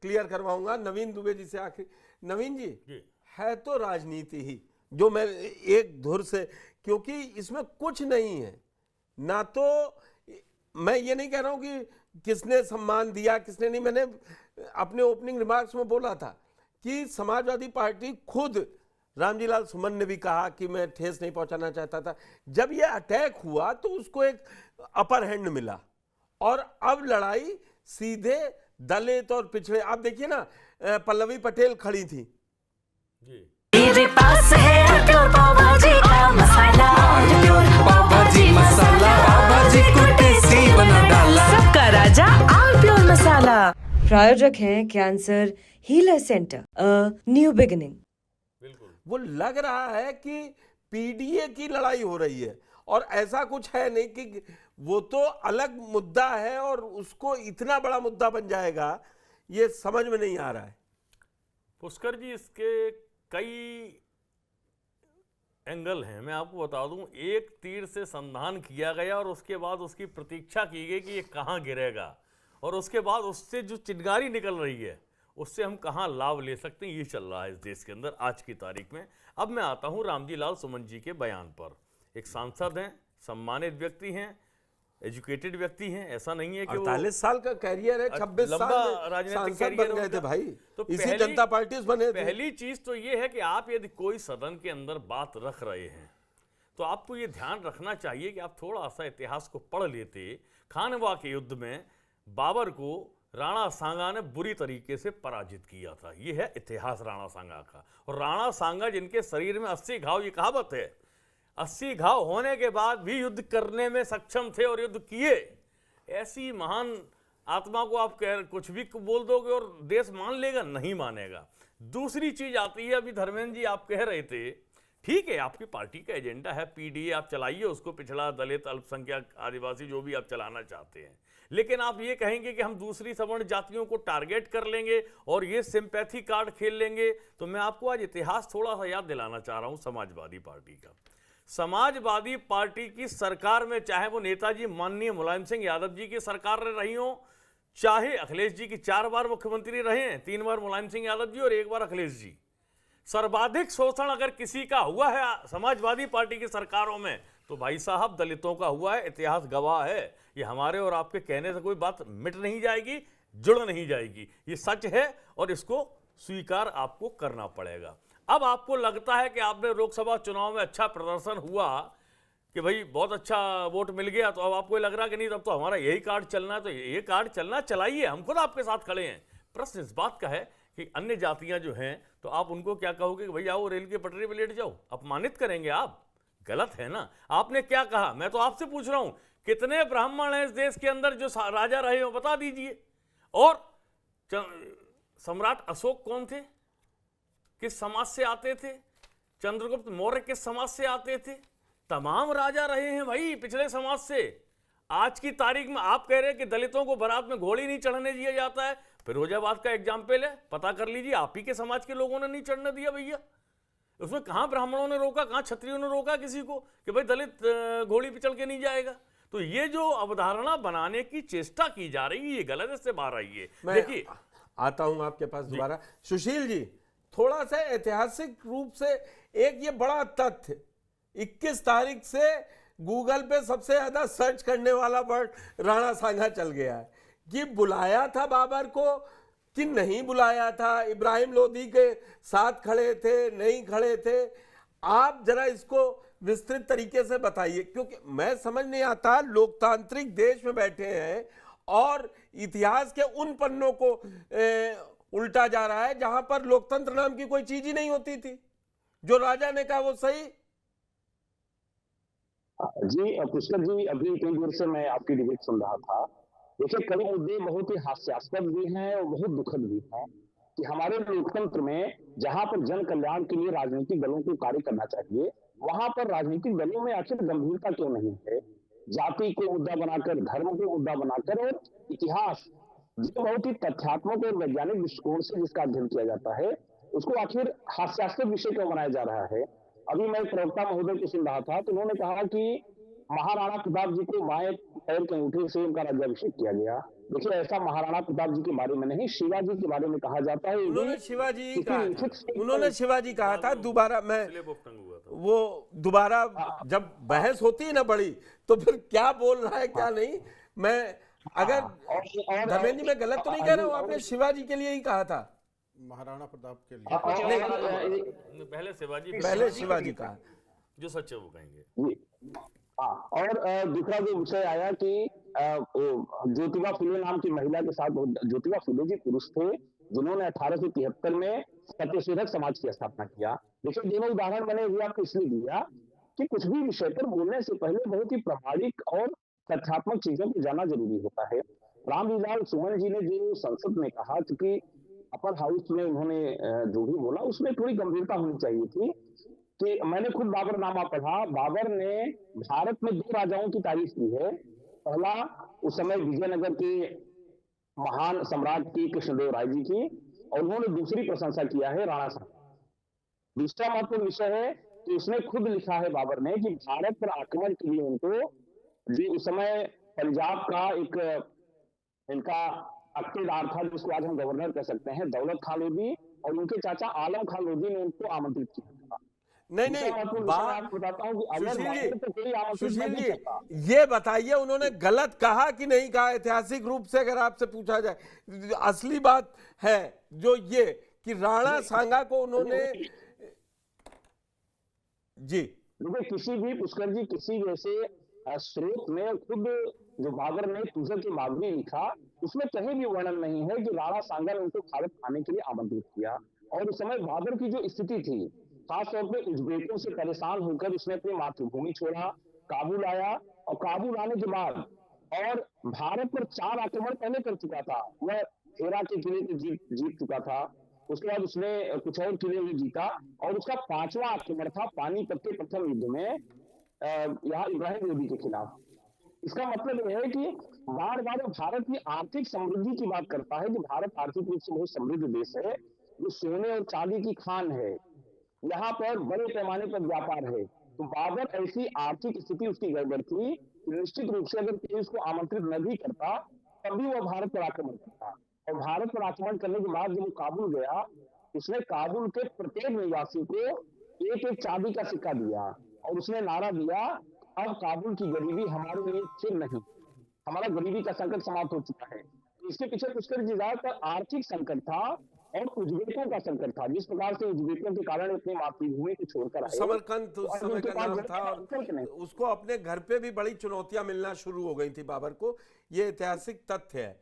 Clear करवाऊंगा नवीन दुबे जी से आखिर। नवीन जी, है तो राजनीति ही, जो मैं एक धुर से, क्योंकि इसमें कुछ नहीं है ना। तो मैं ये नहीं कह रहा हूं कि किसने सम्मान दिया किसने नहीं। मैंने अपने ओपनिंग रिमार्क्स में बोला था कि समाजवादी पार्टी खुद, रामजी लाल सुमन ने भी कहा कि मैं ठेस नहीं पहुंचाना चाहता था। जब ये अटैक हुआ तो उसको एक अपर हैंड मिला, और अब लड़ाई सीधे दलित और पिछड़े। आप देखिए ना, पल्लवी पटेल खड़ी थी जी, मेरे पास है प्योर पाव भाजी का मसाला, प्योर पाव भाजी मसाला, पाव भाजी को टेस्टी बना डाला, सबका राजा आल प्योर मसाला। प्रायोजक हैं cancer healer centre, new beginning. बिल्कुल। वो लग रहा है कि पीडीए की लड़ाई हो रही है, और ऐसा कुछ है नहीं कि वो तो अलग मुद्दा है और उसको इतना बड़ा मुद्दा बन जाएगा, ये समझ में नहीं आ रहा है। पुष्कर जी, इसके कई एंगल हैं। मैं आपको बता दूं, एक तीर से संधान किया गया और उसके बाद उसकी प्रतीक्षा की गई कि ये कहाँ गिरेगा, और उसके बाद उससे जो चिंगारी निकल रही है उससे हम कहाँ लाभ ले सकते हैं, ये चल रहा है इस देश के अंदर आज की तारीख में। अब मैं आता हूँ रामजी लाल सुमन जी के बयान पर। एक सांसद हैं, सम्मानित व्यक्ति हैं, एजुकेटेड व्यक्ति हैं, ऐसा नहीं है कि 48 साल का कैरियर है, 26 लंबा साल राजनीतिक सांसद कैरियर बन गए उनका। थे भाई, तो इसी जनता पार्टी से बने थे। पहली चीज तो ये है कि आप यदि कोई सदन के अंदर बात रख रहे हैं तो आपको ये ध्यान रखना चाहिए कि आप थोड़ा सा इतिहास को पढ़ लेते। खानवा के युद्ध में बाबर को राणा सांगा ने बुरी तरीके से पराजित किया था, ये है इतिहास राणा सांगा का। और राणा सांगा जिनके शरीर में 80 घाव, ये कहावत है, 80 घाव होने के बाद भी युद्ध करने में सक्षम थे और युद्ध किए। ऐसी महान आत्मा को आप कुछ भी बोल दोगे और देश मान लेगा? नहीं मानेगा। दूसरी चीज आती है, अभी धर्मेंद्र जी आप कह रहे थे, ठीक है आपकी पार्टी का एजेंडा है, पीडीए आप चलाइए उसको, पिछड़ा, दलित, अल्पसंख्यक, आदिवासी जो भी आप चलाना चाहते हैं, लेकिन आप ये कहेंगे कि हम दूसरी सवर्ण जातियों को टारगेट कर लेंगे और ये सिंपैथी कार्ड खेल लेंगे। तो मैं आपको आज इतिहास थोड़ा सा याद दिलाना चाह रहा हूं समाजवादी पार्टी का। समाजवादी पार्टी की सरकार में, चाहे वो नेताजी माननीय मुलायम सिंह यादव जी की सरकार रही हो, चाहे अखिलेश जी की 4 बार मुख्यमंत्री रहे हैं, 3 बार मुलायम सिंह यादव जी और 1 बार अखिलेश जी, सर्वाधिक शोषण अगर किसी का हुआ है समाजवादी पार्टी की सरकारों में तो भाई साहब दलितों का हुआ है। इतिहास गवाह है, ये हमारे और आपके कहने से कोई बात मिट नहीं जाएगी, जुड़ नहीं जाएगी, ये सच है और इसको स्वीकार आपको करना पड़ेगा। अब आपको लगता है कि आपने लोकसभा चुनाव में अच्छा प्रदर्शन हुआ, कि भाई बहुत अच्छा वोट मिल गया, तो अब आपको लग रहा कि नहीं तब तो हमारा यही कार्ड चलना है, तो ये कार्ड चलना चलाइए, हम खुद आपके साथ खड़े हैं। प्रश्न इस बात का है कि अन्य जातियां जो हैं तो आप उनको क्या कहोगे कि भाई आओ रेल की पटरी पर लेट जाओ, अपमानित करेंगे आप? गलत है ना। आपने क्या कहा, मैं तो आपसे पूछ रहा हूं, कितने ब्राह्मण हैं इस देश के अंदर जो राजा रहे हो, बता दीजिए। और सम्राट अशोक कौन थे, किस समाज से आते थे? चंद्रगुप्त मौर्य किस समाज से आते थे? तमाम राजा रहे हैं भाई पिछले समाज से। आज की तारीख में आप कह रहे हैं कि दलितों को बारात में घोड़ी नहीं चढ़ने दिया जाता है, फिरोजाबाद का एग्जाम्पल है, पता कर लीजिए, आप ही के समाज के लोगों ने नहीं चढ़ने दिया भैया। उसमें कहां ब्राह्मणों ने रोका, कहां क्षत्रियों ने रोका किसी को कि भाई दलित घोड़ी पे चढ़ के नहीं जाएगा? तो ये जो अवधारणा बनाने की चेष्टा की जा रही है ये गलत है, इससे बाहर आइए। देखिए आता हूं आपके पास दोबारा। सुशील जी, थोड़ा सा ऐतिहासिक रूप से एक ये बड़ा तथ्य, 21 तारीख से गूगल पे सबसे ज्यादा सर्च करने वाला वर्ड राणा सांगा चल गया है कि बुलाया था बाबर को कि नहीं बुलाया था, इब्राहिम लोदी के साथ खड़े थे नहीं खड़े थे। आप जरा इसको विस्तृत तरीके से बताइए, क्योंकि मैं समझ नहीं आता, लोकतांत्रिक देश में बैठे हैं और इतिहास के उन पन्नों को उल्टा जा रहा है जहां पर लोकतंत्र नाम की कोई चीज ही नहीं होती थी। जो राजा ने कहा वो सही। जी पुष्कर जी, अभी कई देर से मैं आपकी डिबेट सुन रहा था। देखिए, कई मुद्दे बहुत ही हास्यास्पद भी हैं और बहुत दुखद भी हैं कि हमारे लोकतंत्र में जहां पर जन कल्याण के लिए राजनीतिक दलों को कार्य करना चाहिए, वहां पर राजनीतिक दलों में आखिर गंभीरता क्यों नहीं है? जाति को मुद्दा बनाकर, धर्म को मुद्दा बनाकर और इतिहास जो बहुत ही तथ्यात्मक और वैज्ञानिक दृष्टिकोण से जिसका अध्ययन किया जाता है, उसको आखिर हास्यास्पद विषय क्यों बनाया जा रहा है? अभी मैं प्रवक्ता महोदय को सुन रहा था तो उन्होंने कहा कि महाराणा प्रताप जी को बाएं पैर के अंगूठे से उनका राज्याभिषेक किया गया, देखिए ऐसा महाराणा प्रताप जी के बारे में नहीं, शिवाजी के बारे में कहा जाता है। उन्होंने शिवाजी किसी कहा लिखित था, स्टेट उन्होंने शिवाजी कहा था। दोबारा मैं स्लेब ऑफ टंग हुआ था। वो दोबारा जब बहस होती है ना बड़ी, तो फिर क्या बोल रहा है क्या नहीं, मैं अगर धर्मेंद्र जी मैं गलत तो नहीं कह रहा हूँ, आपने शिवाजी के लिए ही कहा था। महाराणा प्रताप के लिए पहले शिवाजी कहा, जो सच है वो कहेंगे। जी, हाँ। और दूसरा जो विषय आया कि ज्योतिबा फुले नाम की महिला के साथ, ज्योतिबा फुले जी पुरुष थे जिन्होंने 1873 में सत्यशोधक समाज की स्थापना किया। देखिए दोनों उदाहरण मैंने ये आपको इसलिए दिया कि कुछ भी विषय पर बोलने से पहले बहुत ही प्रामाणिक और तथ्यात्मक चीजों को जाना जरूरी होता है। रामलीला सुमन जी ने जो संसद में कहा, क्योंकि अपर हाउस में उन्होंने जो भी बोला उसमें थोड़ी गंभीरता होनी चाहिए थी कि मैंने खुद बाबरनामा पढ़ा। बाबर ने भारत में 2 राजाओं की तारीफ की है। पहला उस समय विजयनगर के महान सम्राट की कृष्णदेव राय जी की, और उन्होंने दूसरी प्रशंसा किया है राणा सांगा। दूसरा महत्वपूर्ण विषय है कि उसने खुद लिखा है बाबर ने कि भारत पर आक्रमण के लिए उनको, जो उस समय पंजाब का एक इनका अख्तेदार था, जिसको आज हम गवर्नर कह सकते हैं, दौलत खान लोधी, और उनके चाचा आलम खान लोधी ने उनको आमंत्रित किया था। नहीं बात बताता हूँ कि अगर सुशील जी ये बताइए, उन्होंने गलत कहा कि नहीं कहा? ऐतिहासिक रूप से अगर आपसे पूछा जाए, असली बात है जो ये कि राणा सांगा को उन्होंने, जी देखिए किसी भी पुष्कर जी किसी भी ऐसे स्रोत में खुद जो बाबर ने तुझे के बागनी लिखा, उसमें कहीं भी वर्णन नहीं है कि राणा सांगा ने उनको भारत खाने के लिए आमंत्रित किया। और उस समय बाबर की जो स्थिति थी, खासतौर पे उज्बेकों से परेशान होकर उसने अपनी मातृभूमि छोड़ा, काबुल आया, और काबुल आने के बाद और भारत पर 4 आक्रमण पहले कर चुका था। वह हेरा के किले को जीत चुका था, उसके बाद उसने कुछ और किले में जीता, और उसका 5वां आक्रमण था पानीपत के प्रथम युद्ध में यहाँ इब्राहिम लोदी के खिलाफ। इसका मतलब यह है कि बार बार भारत की आर्थिक समृद्धि की बात करता है कि भारत आर्थिक रूप से बहुत समृद्ध देश है, जो सोने और चांदी की खान है, यहाँ पर बड़े पैमाने पर व्यापार है। तो बाबर ऐसी आर्थिक स्थिति उसकी गड़बड़ थी, निश्चित रूप से अगर कोई उसको आमंत्रित न भी करता तब भी वह भारत पर आक्रमण करता। और भारत पर आक्रमण करने के बाद जब वो काबुल गया, उसने काबुल के प्रत्येक निवासी को एक चांदी का सिक्का दिया, और उसने नारा दिया, अब काबुल की गरीबी हमारे लिए फिर नहीं, हमारा गरीबी का संकट समाप्त हो चुका है। इसके पीछे पुष्कर जी ज्यादातर आर्थिक संकट था और उज्बेकों का संकट था, जिस प्रकार से उज्बेकों के कारण अपनी मातृभूमि को छोड़कर आए। समरकंद उस समय का नाम था, और उसको अपने घर पे भी बड़ी चुनौतियां मिलना शुरू हो गई थी बाबर को। ये ऐतिहासिक तथ्य है।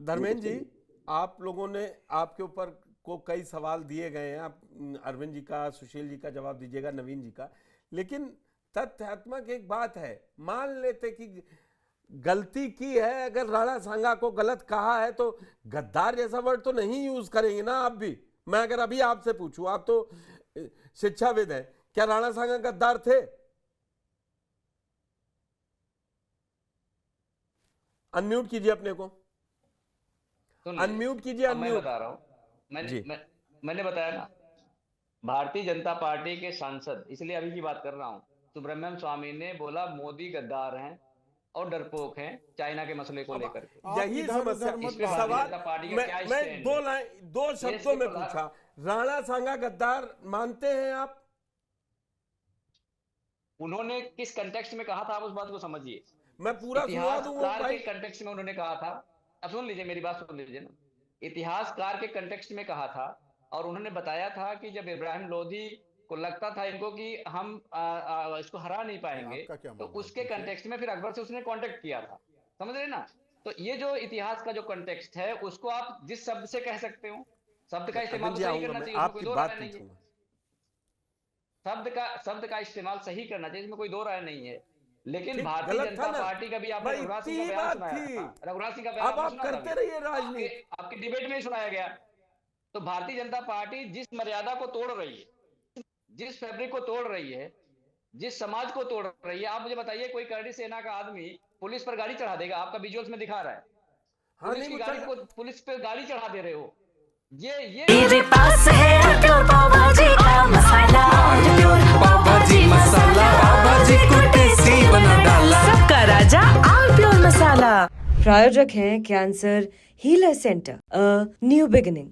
धर्मेंद्र जी, आप लोगों ने, आपके ऊपर को कई सवाल दिए गए हैं, आप अरविंद जी का, सुशील जी का जवाब दीजिएगा, नवीन जी का। लेकिन तथ्यात्मक एक बात है, मान लेते कि गलती की है, अगर राणा सांगा को गलत कहा है तो गद्दार जैसा वर्ड तो नहीं यूज करेंगे ना आप भी। मैं अगर अभी आपसे पूछूं, आप तो शिक्षाविद हैं, क्या राणा सांगा गद्दार थे? अनम्यूट कीजिए अपने को, अनम्यूट कीजिए, मैं बता रहा हूं, मैंने बताया ना, भारतीय जनता पार्टी के सांसद, इसलिए अभी की बात कर रहा हूं, सुब्रमण्यम स्वामी ने बोला मोदी गद्दार हैं और डरपोक हैं चाइना के मसले को लेकर के। यही समस्या, सवाल मैं 2 शब्दों में पूछा, राणा सांगा गद्दार मानते हैं आप? उन्होंने किस कंटेक्स्ट में कहा था, आप उस बात को समझिए। मैं पूरा सुना दूंगा के कंटेक्स्ट में उन्होंने कहा था, अब सुन लीजिए, मेरी बात सुन लीजिए ना। इतिहासकार के कंटेक्स्ट में कहा था, और उन्होंने बताया था कि जब इब्राहिम लोधी को लगता था इनको कि हम इसको हरा नहीं पाएंगे, तो उसके कंटेक्स्ट में फिर अकबर से उसने कांटेक्ट किया था, समझ रहे ना। तो ये जो इतिहास का जो कंटेक्स्ट है, उसको आप जिस शब्द से कह सकते हो, शब्द का इस्तेमाल सही करना चाहिए, कोई दो राय नहीं है। शब्द का इस्तेमाल सही करना चाहिए, इसमें कोई दो राय नहीं है। लेकिन भारतीय जनता पार्टी का भी आपने रघुराज सिंह का बयान सुनाया था, रघुराज सिंह का बयान अब आप करते रहिए राजनीति, आपकी डिबेट में सुनाया गया। तो भारतीय जनता पार्टी जिस मर्यादा को तोड़ रही है, जिस फैब्रिक को तोड़ रही है, जिस समाज को तोड़ रही है, आप मुझे बताइए, कोई करणी सेना का आदमी पुलिस पर गाड़ी चढ़ा देगा? आपका विजुअल्स में दिखा रहा है, पुलिस की गाड़ी को पुलिस पे गाड़ी चढ़ा दे रहे हो। ये मेरे पास है प्योर पावभाजी का मसाला, प्योर पावभाजी मसाला, पावभाजी को टेस्टी बना डाला, सबका राजा आल प्योर मसाला। प्रायोजक हैं cancer healer centre, a new beginning.